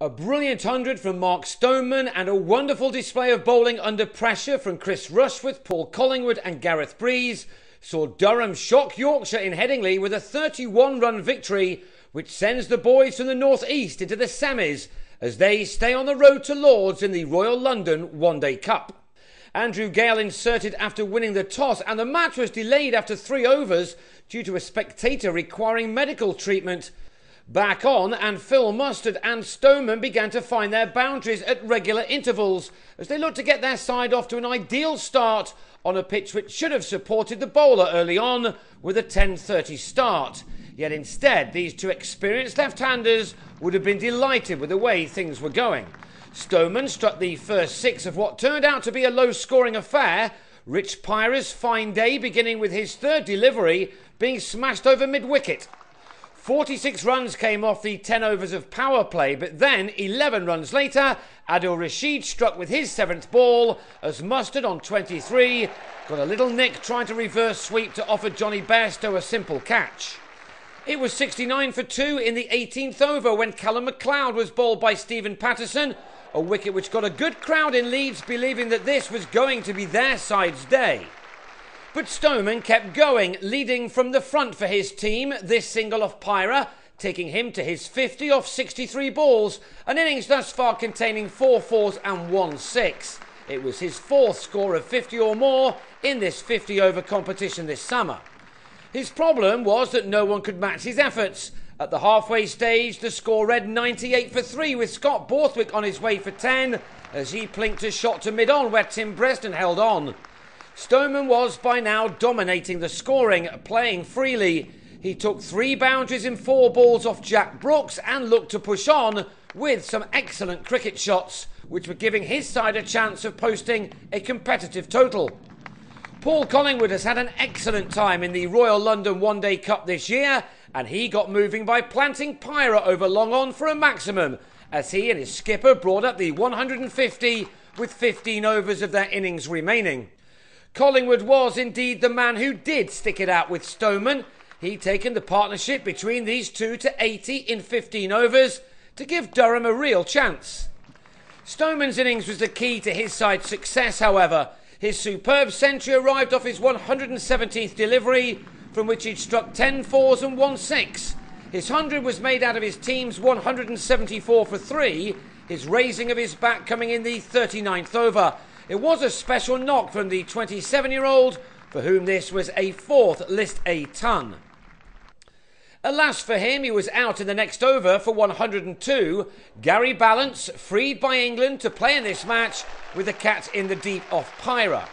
A brilliant 100 from Mark Stoneman and a wonderful display of bowling under pressure from Chris Rushworth, Paul Collingwood and Gareth Breeze saw Durham shock Yorkshire in Headingley with a 31-run victory, which sends the boys from the North East into the semis as they stay on the road to Lords in the Royal London One Day Cup. Andrew Gale inserted after winning the toss, and the match was delayed after 3 overs due to a spectator requiring medical treatment. Back on, and Phil Mustard and Stoneman began to find their boundaries at regular intervals as they looked to get their side off to an ideal start on a pitch which should have supported the bowler early on with a 10:30 start. Yet instead, these two experienced left-handers would have been delighted with the way things were going. Stoneman struck the first 6 of what turned out to be a low-scoring affair. Rich Pyra's fine day beginning with his 3rd delivery being smashed over mid-wicket. 46 runs came off the 10 overs of power play, but then 11 runs later, Adil Rashid struck with his 7th ball as Mustard on 23 got a little nick trying to reverse sweep to offer Johnny Bairstow a simple catch. It was 69 for 2 in the 18th over when Callum MacLeod was bowled by Stephen Patterson, a wicket which got a good crowd in Leeds believing that this was going to be their side's day. But Stoneman kept going, leading from the front for his team, this single off Pyra, taking him to his 50 off 63 balls, an innings thus far containing 4 fours and 1 6. It was his 4th score of 50 or more in this 50-over competition this summer. His problem was that no one could match his efforts. At the halfway stage, the score read 98 for 3 with Scott Borthwick on his way for 10 as he plinked a shot to mid-on where Tim Preston held on. Stoneman was by now dominating the scoring, playing freely. He took 3 boundaries in 4 balls off Jack Brooks and looked to push on with some excellent cricket shots, which were giving his side a chance of posting a competitive total. Paul Collingwood has had an excellent time in the Royal London One Day Cup this year, and he got moving by planting Pyra over long on for a maximum, as he and his skipper brought up the 150 with 15 overs of their innings remaining. Collingwood was indeed the man who did stick it out with Stoneman. He'd taken the partnership between these two to 80 in 15 overs to give Durham a real chance. Stoneman's innings was the key to his side's success, however. His superb century arrived off his 117th delivery, from which he'd struck 10 fours and 1 6. His 100 was made out of his team's 174 for 3, his raising of his bat coming in the 39th over. It was a special knock from the 27-year-old, for whom this was a 4th List A ton. Alas for him, he was out in the next over for 102. Gary Ballance freed by England to play in this match with the cat in the deep off Pyra.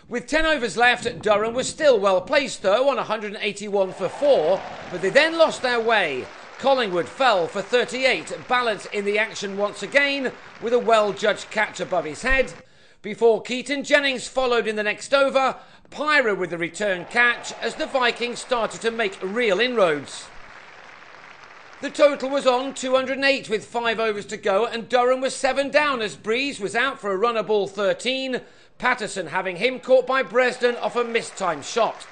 With 10 overs left, Durham was still well placed though on 181 for 4, but they then lost their way. Collingwood fell for 38, Ballance in the action once again with a well-judged catch above his head. Before Keaton Jennings followed in the next over, Pyra with the return catch as the Vikings started to make real inroads. The total was on 208 with 5 overs to go, and Durham was 7 down as Breeze was out for a runner ball 13, Patterson having him caught by Bresden off a mistimed shot.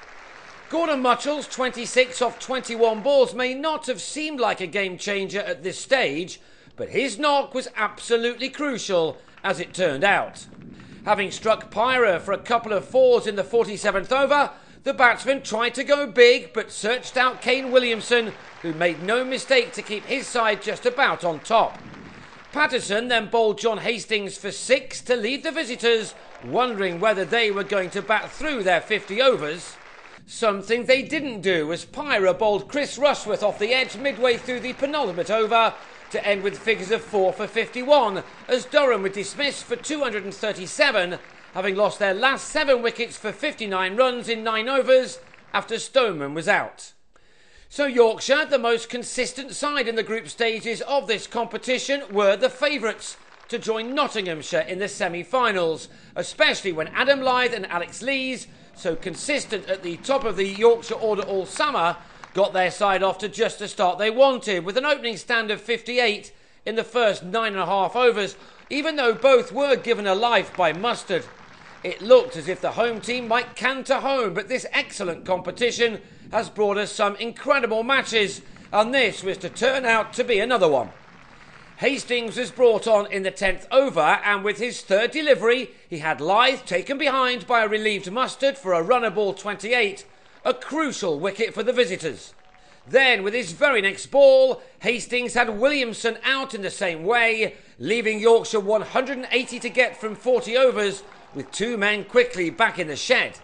Gordon Mutchell's 26 off 21 balls may not have seemed like a game changer at this stage, but his knock was absolutely crucial as it turned out. Having struck Pyra for a couple of 4s in the 47th over, the batsman tried to go big but searched out Kane Williamson, who made no mistake to keep his side just about on top. Patterson then bowled John Hastings for 6 to leave the visitors wondering whether they were going to bat through their 50 overs. Something they didn't do as Pyra bowled Chris Rushworth off the edge midway through the penultimate over to end with figures of 4 for 51 as Durham were dismissed for 237, having lost their last 7 wickets for 59 runs in 9 overs after Stoneman was out. So Yorkshire, the most consistent side in the group stages of this competition, were the favourites to join Nottinghamshire in the semi-finals, especially when Adam Lyth and Alex Lees, so consistent at the top of the Yorkshire order all summer, got their side off to just the start they wanted, with an opening stand of 58 in the first 9.5 overs, even though both were given a life by Mustard. It looked as if the home team might canter home, but this excellent competition has brought us some incredible matches, and this was to turn out to be another one. Hastings was brought on in the 10th over, and with his third delivery, he had Lyth taken behind by a relieved Mustard for a runner ball 28, a crucial wicket for the visitors. Then, with his very next ball, Hastings had Williamson out in the same way, leaving Yorkshire 180 to get from 40 overs, with 2 men quickly back in the shed.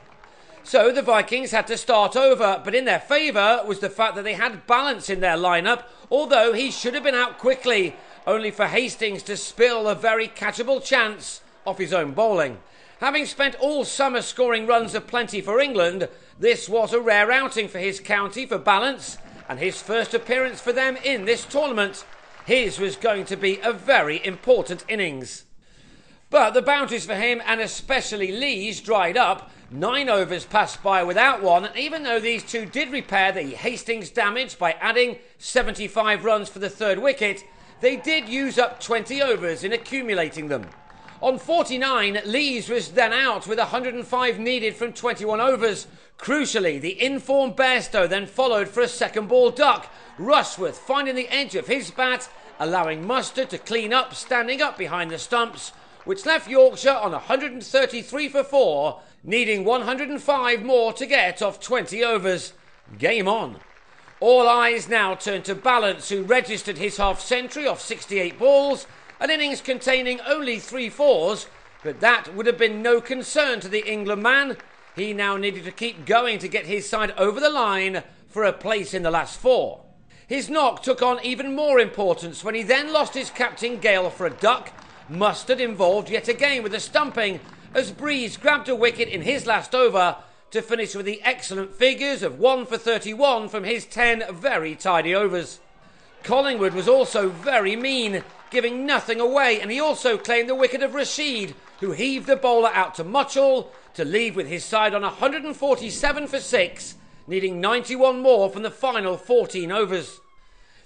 So the Vikings had to start over, but in their favour was the fact that they had balance in their lineup, although he should have been out quickly, only for Hastings to spill a very catchable chance off his own bowling. Having spent all summer scoring runs aplenty for England, this was a rare outing for his county for balance, and his first appearance for them in this tournament. His was going to be a very important innings. But the boundaries for him, and especially Lee's, dried up. 9 overs passed by without one, and even though these two did repair the Hastings damage by adding 75 runs for the third wicket, they did use up 20 overs in accumulating them. On 49, Lees was then out with 105 needed from 21 overs. Crucially, the in-form Bairstow then followed for a second ball duck, Rushworth finding the edge of his bat, allowing Mustard to clean up, standing up behind the stumps, which left Yorkshire on 133 for 4, needing 105 more to get off 20 overs. Game on. All eyes now turn to Balance, who registered his half-century off 68 balls, an innings containing only 3 fours, but that would have been no concern to the England man. He now needed to keep going to get his side over the line for a place in the last 4. His knock took on even more importance when he then lost his captain Gale for a duck. Mustard involved yet again with a stumping as Breeze grabbed a wicket in his last over to finish with the excellent figures of 1 for 31 from his 10 very tidy overs. Collingwood was also very mean, giving nothing away, and he also claimed the wicket of Rashid, who heaved the bowler out to Mutchell to leave with his side on 147 for 6, needing 91 more from the final 14 overs.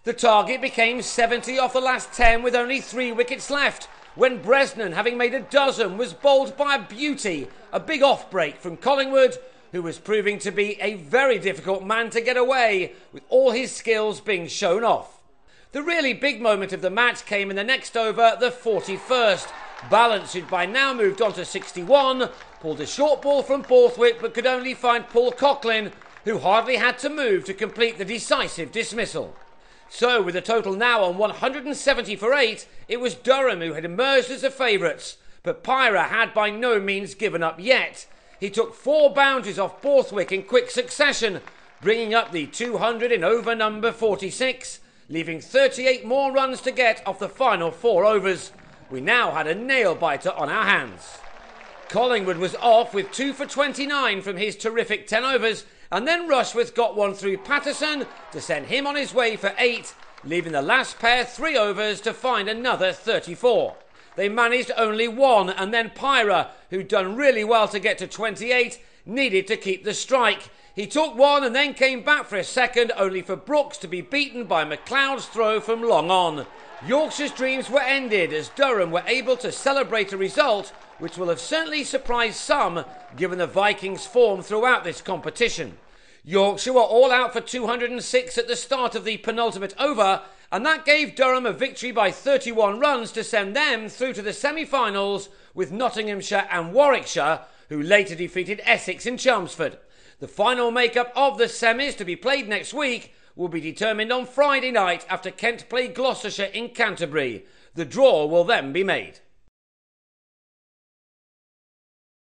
The target became 70 off the last 10 with only 3 wickets left, when Bresnan, having made a dozen, was bowled by a beauty, a big off-break from Collingwood, who was proving to be a very difficult man to get away, with all his skills being shown off. The really big moment of the match came in the next over, the 41st. Balance, who'd by now moved on to 61, pulled a short ball from Borthwick but could only find Paul Coughlin, who hardly had to move to complete the decisive dismissal. So, with a total now on 170 for 8, it was Durham who had emerged as the favourites, but Pyra had by no means given up yet. He took 4 boundaries off Borthwick in quick succession, bringing up the 200 in over number 46, leaving 38 more runs to get off the final 4 overs. We now had a nail-biter on our hands. Collingwood was off with 2 for 29 from his terrific 10 overs, and then Rushworth got one through Patterson to send him on his way for 8, leaving the last pair 3 overs to find another 34. They managed only 1, and then Pyra, who'd done really well to get to 28, needed to keep the strike. He took 1 and then came back for a second, only for Brooks to be beaten by McLeod's throw from long on. Yorkshire's dreams were ended as Durham were able to celebrate a result which will have certainly surprised some, given the Vikings' form throughout this competition. Yorkshire were all out for 206 at the start of the penultimate over, and that gave Durham a victory by 31 runs to send them through to the semi-finals with Nottinghamshire and Warwickshire, who later defeated Essex in Chelmsford. The final makeup of the semis, to be played next week, will be determined on Friday night after Kent play Gloucestershire in Canterbury. The draw will then be made.